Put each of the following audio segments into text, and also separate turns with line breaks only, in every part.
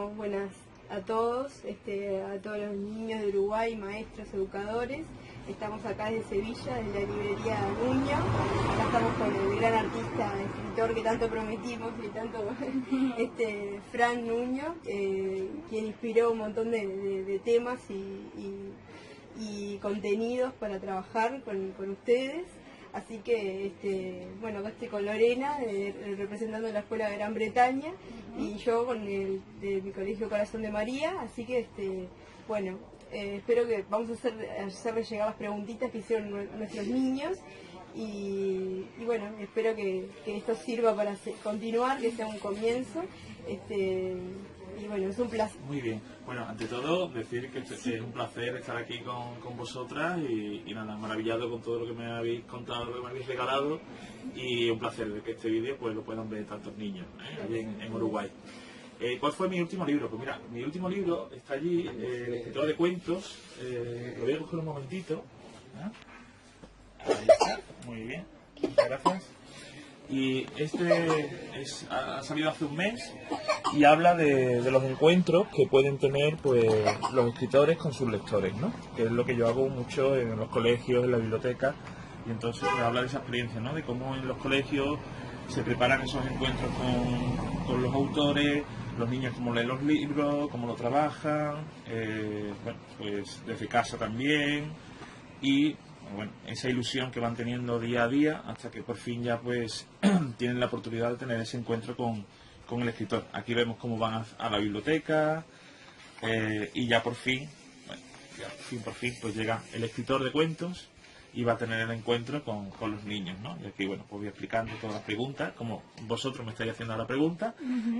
Bueno, buenas a todos, a todos los niños de Uruguay, maestros, educadores. Estamos acá desde Sevilla, en la librería Nuño. Acá estamos con el gran artista, escritor que tanto prometimos y tanto, Fran Nuño, quien inspiró un montón de temas y contenidos para trabajar con ustedes. Así que, bueno, acá estoy con Lorena, representando la Escuela de Gran Bretaña, y yo con de mi colegio Corazón de María. Así que, bueno, espero que vamos a hacerles llegar las preguntitas que hicieron nuestros niños. Y bueno, espero que esto sirva para continuar, que sea un comienzo. Y bueno, es un placer.
Muy bien. Bueno, ante todo, decir que es un placer estar aquí con vosotras y nada, maravillado con todo lo que me habéis contado, lo que me habéis regalado, y un placer de que este vídeo pues lo puedan ver tantos niños allí en Uruguay. ¿Cuál fue mi último libro? Pues mira, mi último libro está allí, el escritor de cuentos. Lo voy a coger un momentito. Ahí está, muy bien, muchas gracias. Y ha salido hace un mes y habla de los encuentros que pueden tener pues los escritores con sus lectores, ¿no? Que es lo que yo hago mucho en los colegios, en la biblioteca, y entonces pues, habla de esa experiencia, ¿no? De cómo en los colegios se preparan esos encuentros con los autores, los niños cómo leen los libros, cómo lo trabajan, bueno, pues desde casa también, y bueno, esa ilusión que van teniendo día a día hasta que por fin ya pues tienen la oportunidad de tener ese encuentro con el escritor. Aquí vemos cómo van a la biblioteca, y ya por fin, bueno, por fin pues llega el escritor de cuentos y va a tener el encuentro con los niños, ¿no? Y aquí, bueno, pues voy explicando todas las preguntas, como vosotros me estáis haciendo ahora preguntas,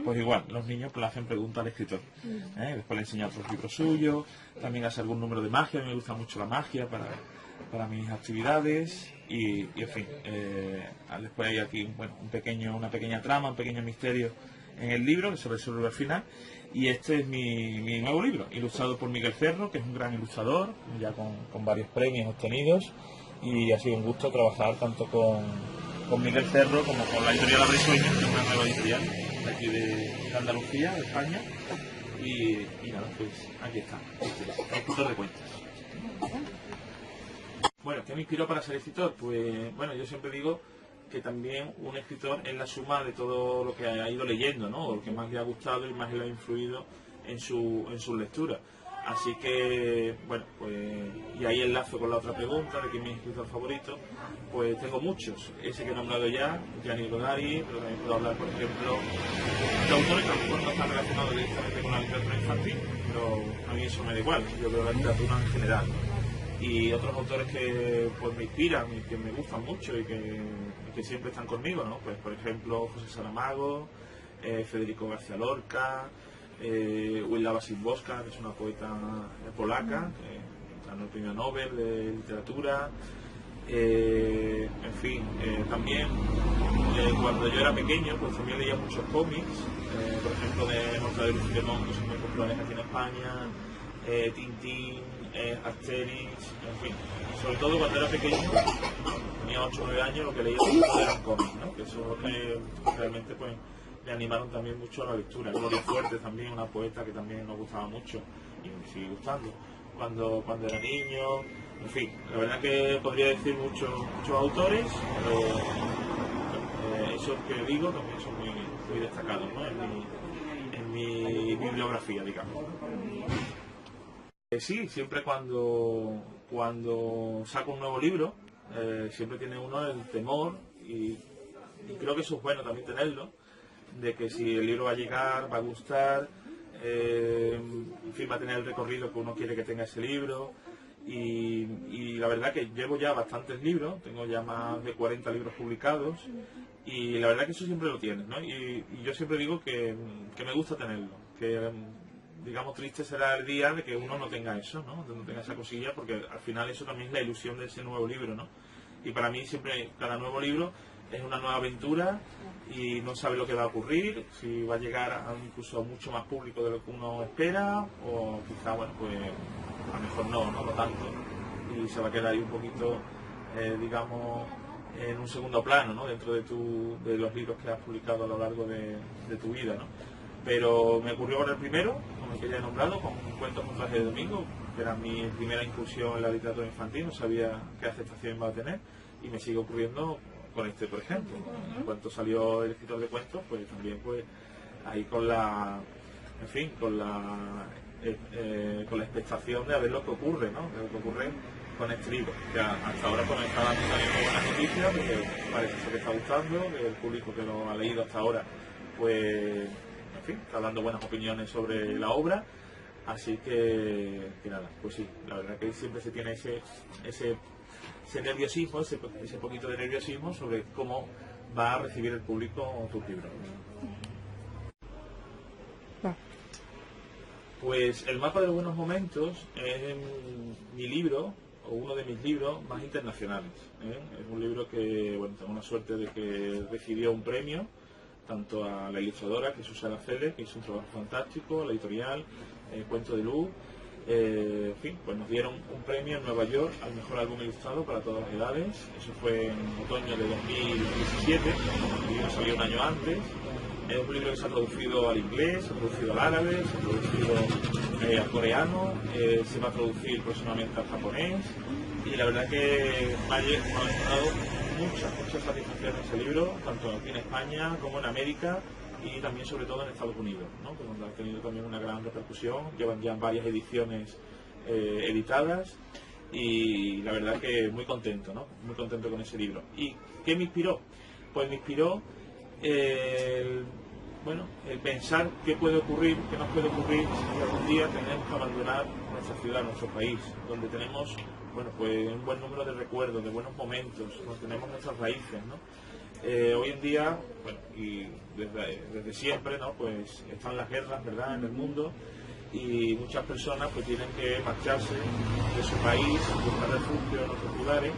pues igual, los niños pues le hacen preguntas al escritor. Después le enseño otros libros suyos, también hace algún número de magia, a mí me gusta mucho la magia para mis actividades, y en fin, después hay aquí, bueno, una pequeña trama, un pequeño misterio en el libro que se resuelve al final. Y este es mi nuevo libro, ilustrado por Miguel Cerro, que es un gran ilustrador, ya con varios premios obtenidos, y ha sido un gusto trabajar tanto con Miguel Cerro como con la editorial Abre Sueños, que es una nueva editorial de aquí de Andalucía, de España, y nada, pues aquí está, el escritor de cuentos. Bueno, ¿qué me inspiró para ser escritor? Pues bueno, yo siempre digo que también un escritor es la suma de todo lo que ha ido leyendo, ¿no? O lo que más le ha gustado y más le ha influido en su lectura. Así que, bueno, pues, y ahí enlazo con la otra pregunta de quién es mi escritor favorito. Pues tengo muchos. Ese que he nombrado ya, Gianni Rodari, pero también puedo hablar, por ejemplo, de autores que a lo mejor no están relacionados directamente con la literatura infantil, pero a mí eso me da igual, yo veo la literatura en general. Y otros autores que pues me inspiran y que me gustan mucho y que siempre están conmigo, ¿no? Pues por ejemplo José Saramago, Federico García Lorca, Wisława Szymborska, que es una poeta polaca que ganó el premio Nobel de literatura. En fin, también cuando yo era pequeño pues también leía muchos cómics, por ejemplo de Mortadelo y Filemón, que son muy populares aquí en España, Tintín, Asterix, en fin. Sobre todo cuando era pequeño, tenía 8 o 9 años, lo que leía eran cómics, ¿no? Que eso realmente pues me animaron también mucho a la lectura. Gloria Fuertes también, una poeta que también nos gustaba mucho y me sigue gustando cuando era niño. En fin, la verdad que podría decir muchos autores, pero esos que digo también son muy destacados, ¿no? en mi bibliografía, digamos. Sí, siempre cuando saco un nuevo libro, siempre tiene uno el temor, y creo que eso es bueno también tenerlo, de que si el libro va a llegar, va a gustar, en fin, va a tener el recorrido que uno quiere que tenga ese libro. Y la verdad que llevo ya bastantes libros, tengo ya más de 40 libros publicados, y la verdad que eso siempre lo tienes, ¿no? Y yo siempre digo que me gusta tenerlo, que digamos triste será el día de que uno no tenga eso, ¿no? De no tenga esa cosilla, porque al final eso también es la ilusión de ese nuevo libro, ¿no? Y para mí siempre cada nuevo libro es una nueva aventura y no sabe lo que va a ocurrir, si va a llegar incluso a mucho más público de lo que uno espera, o quizá, bueno, pues a lo mejor no tanto, y se va a quedar ahí un poquito, digamos, en un segundo plano, ¿no? Dentro de los libros que has publicado a lo largo de tu vida, ¿no? Pero me ocurrió con el primero, con el que ya he nombrado, con Cuentos con traje de domingo, que era mi primera incursión en la literatura infantil, no sabía qué aceptación iba a tener, y me sigue ocurriendo con este, por ejemplo. En cuanto salió El escritor de cuentos, pues también pues ahí con la, en fin, con la expectación de ver lo que ocurre, ¿no? De lo que ocurre con este libro, que hasta ahora pues está dando también muy buenas noticias, porque parece ser que está gustando, que el público que lo ha leído hasta ahora, pues, en fin, está dando buenas opiniones sobre la obra, así que nada, pues sí, la verdad que siempre se tiene ese nerviosismo, ese poquito de nerviosismo sobre cómo va a recibir el público tus libros. Pues El mapa de los buenos momentos es mi libro, o uno de mis libros más internacionales. Es un libro que, bueno, tengo la suerte de que recibió un premio, tanto a la ilustradora, que es Susana Cele, que hizo un trabajo fantástico, a la editorial, Cuento de Luz. En fin, pues nos dieron un premio en Nueva York al mejor álbum ilustrado para todas las edades. Eso fue en otoño de 2017, el libro salió un año antes. Es un libro que se ha traducido al inglés, se ha traducido al árabe, se ha traducido al coreano, se va a traducir próximamente al japonés, y la verdad que me ha dado muchas satisfacciones ese libro, tanto aquí en España como en América, y también sobre todo en Estados Unidos, ¿no? Que donde ha tenido también una gran repercusión. Llevan ya varias ediciones editadas, y la verdad que muy contento, ¿no? Muy contento con ese libro. ¿Y qué me inspiró? Pues me inspiró el pensar qué puede ocurrir, qué nos puede ocurrir si algún día tenemos que abandonar nuestra ciudad, nuestro país, donde tenemos, bueno, pues un buen número de recuerdos, de buenos momentos, donde tenemos nuestras raíces, ¿no? Hoy en día, bueno, y desde siempre, ¿no? Pues están las guerras, ¿verdad?, en el mundo, y muchas personas pues tienen que marcharse de su país, buscar refugio en otros lugares,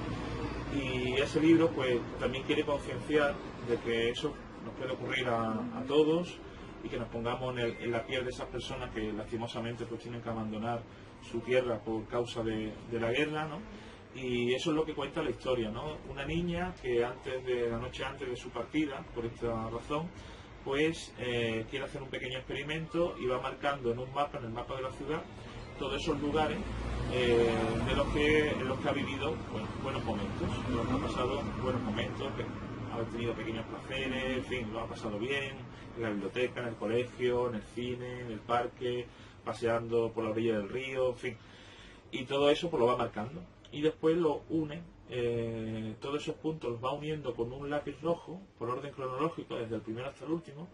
y ese libro pues también quiere concienciar de que eso nos puede ocurrir a todos, y que nos pongamos en la piel de esas personas que lastimosamente pues tienen que abandonar su tierra por causa de la guerra, ¿no? Y eso es lo que cuenta la historia, ¿no? Una niña que la noche antes de su partida, por esta razón, pues quiere hacer un pequeño experimento y va marcando en un mapa, en el mapa de la ciudad, todos esos lugares en los que ha vivido, bueno, buenos momentos, en los que ha pasado buenos momentos, que ha tenido pequeños placeres, en fin, lo ha pasado bien, en la biblioteca, en el colegio, en el cine, en el parque, paseando por la orilla del río, en fin. Y todo eso pues lo va marcando. Y después lo une, todos esos puntos los va uniendo con un lápiz rojo, por orden cronológico, desde el primero hasta el último,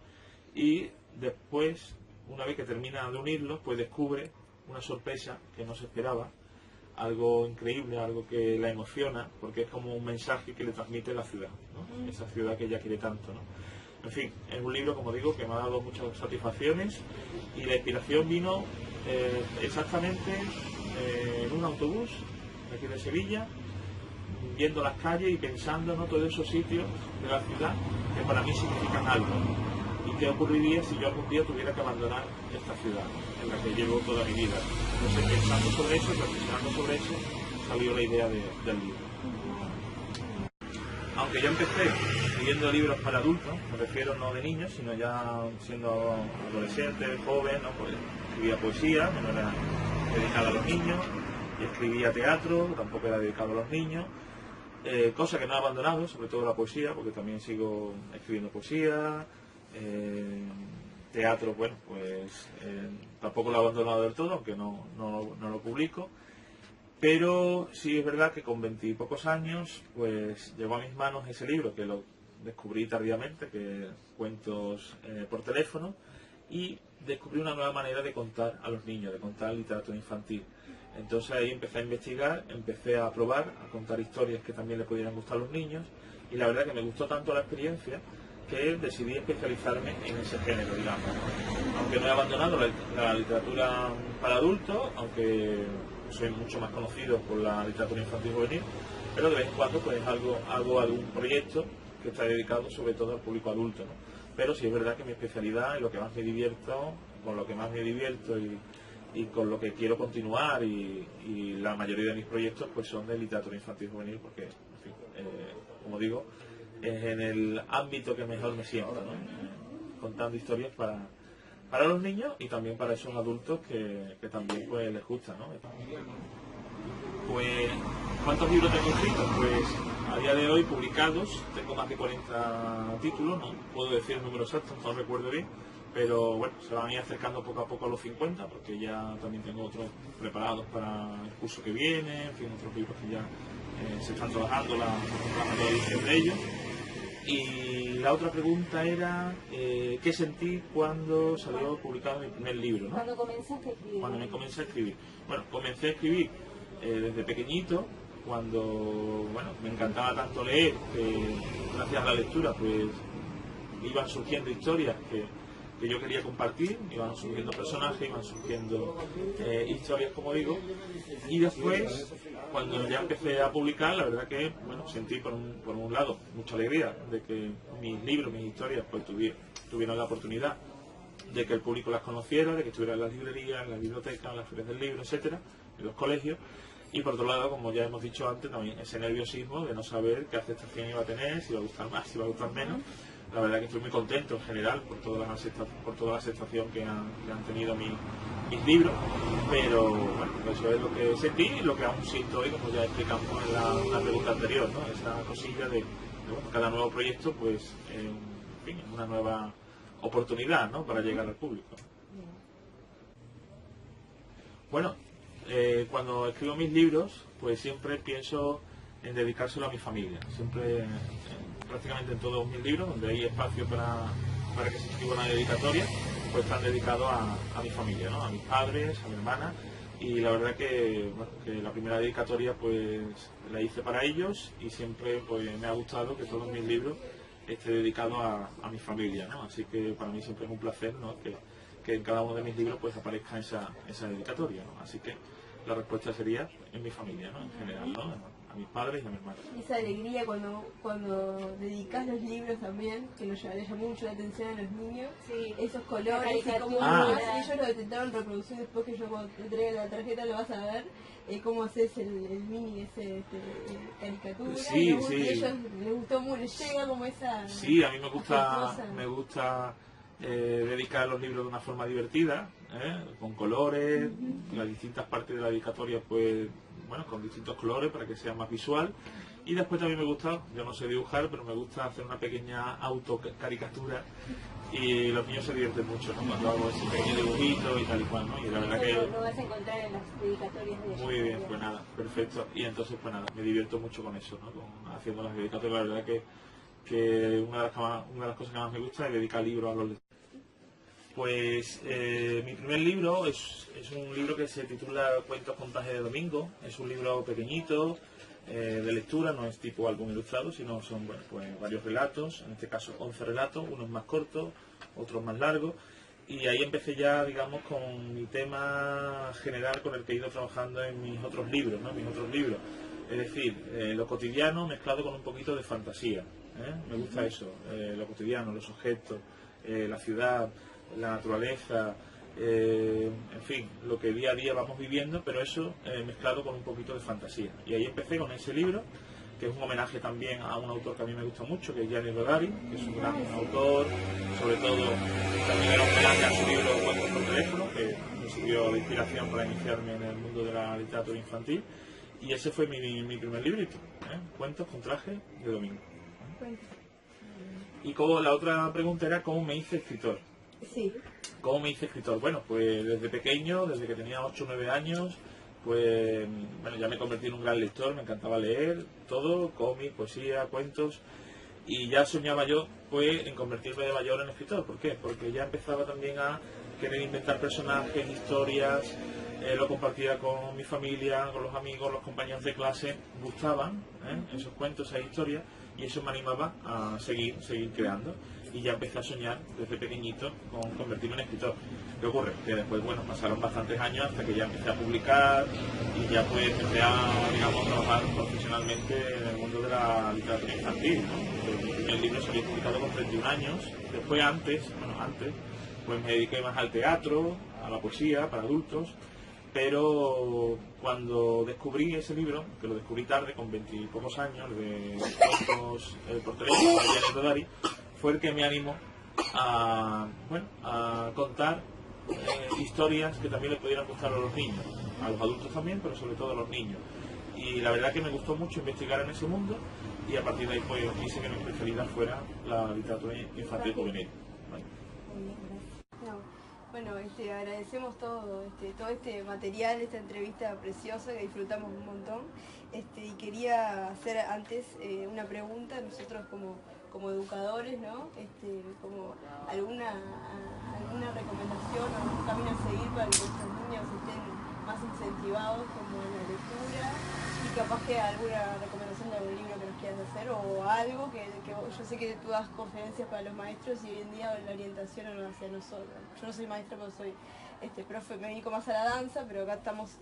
y después, una vez que termina de unirlos, pues descubre una sorpresa que no se esperaba, algo increíble, algo que la emociona, porque es como un mensaje que le transmite la ciudad, ¿no? Esa ciudad que ella quiere tanto, ¿no? En fin, es un libro, como digo, que me ha dado muchas satisfacciones, y la inspiración vino exactamente en un autobús aquí de Sevilla, viendo las calles y pensando, ¿no?, todos esos sitios de la ciudad que para mí significan algo, y qué ocurriría si yo algún día tuviera que abandonar esta ciudad en la que llevo toda mi vida. Entonces, pensando sobre eso, reflexionando sobre eso, salió la idea del libro. Aunque yo empecé escribiendo libros para adultos, me refiero no de niños, sino ya siendo adolescente, joven, ¿no? Pues escribía poesía, que no era dedicada a los niños, y escribía teatro, tampoco era dedicado a los niños, cosa que no he abandonado, sobre todo la poesía, porque también sigo escribiendo poesía, teatro, bueno, pues tampoco lo he abandonado del todo, aunque no lo publico. Pero sí es verdad que con 20 y pocos años pues llegó a mis manos ese libro, que lo descubrí tardíamente, que Cuentos por teléfono, y descubrí una nueva manera de contar a los niños, de contar literatura infantil. Entonces ahí empecé a investigar, empecé a probar, a contar historias que también le pudieran gustar a los niños, y la verdad que me gustó tanto la experiencia que decidí especializarme en ese género, digamos. Aunque no he abandonado la literatura para adultos, aunque soy mucho más conocido por la literatura infantil juvenil, pero de vez en cuando pues hago algún proyecto que está dedicado sobre todo al público adulto, ¿no? Pero sí es verdad que mi especialidad y lo que más me divierto, con lo que más me divierto y con lo que quiero continuar, y la mayoría de mis proyectos pues son de literatura infantil juvenil, porque, en fin, como digo, es en el ámbito que mejor me siento, ¿no? Contando historias para los niños y también para esos adultos que también pues les gusta, ¿no? Pues, ¿cuántos libros tengo escritos? Pues a día de hoy publicados tengo más de 40 títulos, no puedo decir el número exacto, no recuerdo bien, pero bueno, se van a ir acercando poco a poco a los 50, porque ya también tengo otros preparados para el curso que viene, en fin, otros libros que ya se están trabajando la mayor edición de ellos. Y la otra pregunta era, ¿qué sentí cuando salió publicado mi primer libro, ¿no?
Cuando comenzaste a escribir.
Cuando me comencé a escribir. Bueno, comencé a escribir desde pequeñito, cuando bueno, me encantaba tanto leer, que gracias a la lectura pues iban surgiendo historias que yo quería compartir, iban surgiendo personajes, iban surgiendo historias, como digo, y después, cuando ya empecé a publicar, la verdad que bueno, sentí por un lado mucha alegría de que mis libros, mis historias, pues tuvieran la oportunidad de que el público las conociera, de que estuviera en las librerías, en las bibliotecas, en las ferias del libro, etcétera, en los colegios. Y por otro lado, como ya hemos dicho antes, también ese nerviosismo de no saber qué aceptación iba a tener, si iba a gustar más, si iba a gustar menos. La verdad que estoy muy contento en general por toda la aceptación que han tenido mis libros, pero bueno, eso es lo que sentí y lo que aún siento hoy, como ya explicamos en la pregunta anterior, ¿no? Esa cosilla de bueno, cada nuevo proyecto pues en fin, es una nueva oportunidad, ¿no? Para llegar al público. Bueno, cuando escribo mis libros pues siempre pienso en dedicárselo a mi familia, siempre prácticamente en todos mis libros, donde hay espacio para que se escriba una dedicatoria, pues están dedicados a mi familia, ¿no? A mis padres, a mi hermana, y la verdad que, bueno, que la primera dedicatoria pues la hice para ellos y siempre pues me ha gustado que todos mis libros esté dedicado a mi familia, ¿no? Así que para mí siempre es un placer, ¿no? que en cada uno de mis libros pues aparezca esa dedicatoria, ¿no? Así que la respuesta sería en mi familia, ¿no? En general, ¿no? A mis padres y a mi hermana.
Esa alegría cuando dedicas los libros también, que les llamó mucho la atención a los niños,
Sí.
esos colores y cómo ellos lo intentaron reproducir después, que yo cuando te traiga la tarjeta lo vas a ver, cómo haces el mini ese caricatura,
sí,
¿no?
sí.
Y a ellos les gustó mucho, les llega como esa...
Sí, a mí me gusta dedicar los libros de una forma divertida, con colores, las distintas partes de la dedicatoria pues bueno, con distintos colores para que sea más visual. Y después también me gusta, yo no sé dibujar, pero me gusta hacer una pequeña autocaricatura y los niños se divierten mucho, ¿no? Cuando hago ese pequeño dibujito y tal y cual, ¿no? Y la verdad que...
Lo vas a encontrar en las dedicatorias de ellos.
Muy bien, pues nada, perfecto. Y entonces pues nada, me divierto mucho con eso, ¿no? Haciendo las dedicatorias, la verdad que una de las cosas que más me gusta es dedicar libros a los lectores. Pues mi primer libro es un libro que se titula Cuentos con traje de domingo. Es un libro pequeñito, de lectura, no es tipo álbum ilustrado, sino son bueno, pues, varios relatos, en este caso 11 relatos, unos más cortos, otros más largos. Y ahí empecé ya, digamos, con mi tema general con el que he ido trabajando en mis otros libros, ¿no? Es decir, lo cotidiano mezclado con un poquito de fantasía. Me gusta eso, lo cotidiano, los objetos, la ciudad, la naturaleza, en fin, lo que día a día vamos viviendo, pero eso mezclado con un poquito de fantasía. Y ahí empecé con ese libro, que es un homenaje también a un autor que a mí me gusta mucho, que es Gianni Rodari, que es un gran autor, sobre todo también era un homenaje a su libro Cuentos por teléfono, que me sirvió de inspiración para iniciarme en el mundo de la literatura infantil. Y ese fue mi primer librito, Cuentos con traje de domingo. Y como la otra pregunta era cómo me hice escritor.
Sí.
¿Cómo me hice escritor? Bueno, pues desde pequeño, desde que tenía 8 o 9 años, pues bueno, ya me convertí en un gran lector, me encantaba leer todo, cómic, poesía, cuentos, y ya soñaba yo pues en convertirme de mayor en escritor. ¿Por qué? Porque ya empezaba también a querer inventar personajes, historias, lo compartía con mi familia, con los amigos, los compañeros de clase, gustaban esos cuentos, esas historias, y eso me animaba a seguir creando. Y ya empecé a soñar desde pequeñito con convertirme en escritor. ¿Qué ocurre? Que después, bueno, pasaron bastantes años hasta que ya empecé a publicar y ya pues empecé a, digamos, trabajar profesionalmente en el mundo de la literatura infantil, ¿no? Mi primer libro salió publicado con 31 años. Después, antes, pues me dediqué más al teatro, a la poesía para adultos, pero cuando descubrí ese libro, que lo descubrí tarde, con 20 y pocos años, de Cuentos por teléfono de Gianni Rodari, fue el que me animó a contar historias que también les pudieran gustar a los niños, a los adultos también, pero sobre todo a los niños. Y la verdad que me gustó mucho investigar en ese mundo y a partir de ahí pues quise que mi especialidad fuera la literatura infantil juvenil. ¿Vale?
No, bueno, agradecemos todo este material, esta entrevista preciosa que disfrutamos un montón. Y quería hacer antes una pregunta, nosotros como educadores, ¿no? Como alguna recomendación o algún camino a seguir para que nuestros niños estén más incentivados como en la lectura, y capaz que alguna recomendación de algún libro que nos quieras hacer o algo que yo sé que tú das conferencias para los maestros y hoy en día la orientación no hacia nosotros. Yo no soy maestra, pero soy profe, me dedico más a la danza, pero acá estamos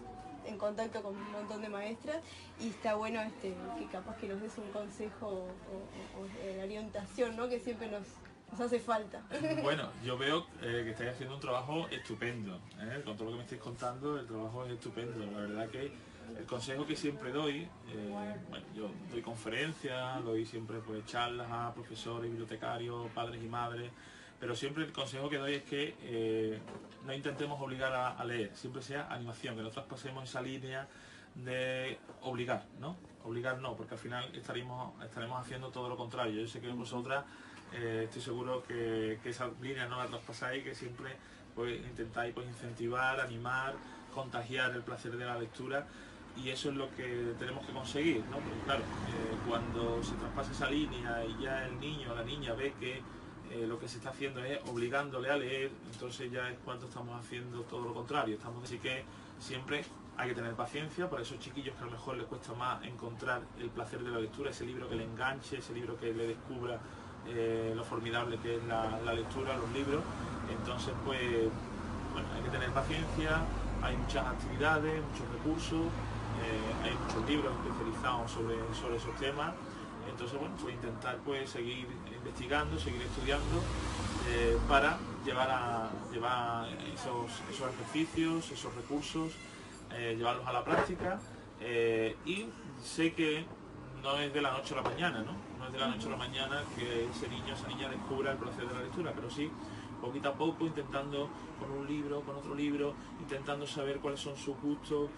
en contacto con un montón de maestras y está bueno que capaz que nos des un consejo o orientación, ¿no? Que siempre nos hace falta.
Bueno, yo veo que estáis haciendo un trabajo estupendo, ¿eh? Con todo lo que me estáis contando, el trabajo es estupendo. La verdad que el consejo que siempre doy, bueno, yo doy conferencias, doy siempre pues charlas a profesores, bibliotecarios, padres y madres, pero siempre el consejo que doy es que no intentemos obligar a leer, siempre sea animación, que no traspasemos esa línea de obligar, ¿no? Obligar no, porque al final estaremos haciendo todo lo contrario. Yo sé que vosotras estoy seguro que esa línea no la traspasáis, que siempre pues intentáis pues incentivar, animar, contagiar el placer de la lectura, y eso es lo que tenemos que conseguir, ¿no? Porque claro, cuando se traspasa esa línea y ya el niño o la niña ve que lo que se está haciendo es obligándole a leer, entonces ya es cuando estamos haciendo todo lo contrario. Así que siempre hay que tener paciencia para esos chiquillos que a lo mejor les cuesta más encontrar el placer de la lectura, ese libro que le enganche, ese libro que le descubra lo formidable que es la lectura, los libros. Entonces pues bueno, hay que tener paciencia, hay muchas actividades, muchos recursos, hay muchos libros especializados sobre esos temas. Entonces bueno, pues intentar pues seguir investigando, seguir estudiando para llevar esos ejercicios, esos recursos, llevarlos a la práctica, y sé que no es de la noche a la mañana, ¿no? No es de la noche a la mañana que ese niño o esa niña descubra el placer de la lectura, pero sí poquito a poco, intentando con un libro, con otro libro, intentando saber cuáles son sus gustos,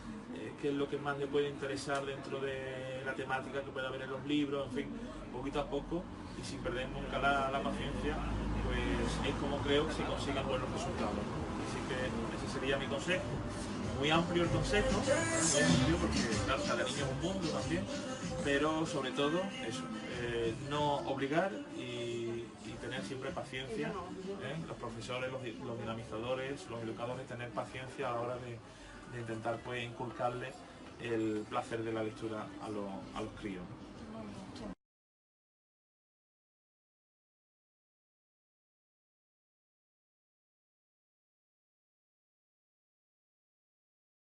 qué es lo que más le puede interesar dentro de la temática que pueda haber en los libros, en fin, poquito a poco y sin perder nunca la paciencia, pues es como creo que se consigan buenos resultados, ¿no? Así que ese sería mi consejo. Muy amplio el consejo, muy amplio porque claro, cada niño es un mundo también, pero sobre todo eso, no obligar y tener siempre paciencia, los profesores, los dinamizadores, los educadores, tener paciencia a la hora de intentar pues inculcarles el placer de la lectura a los críos.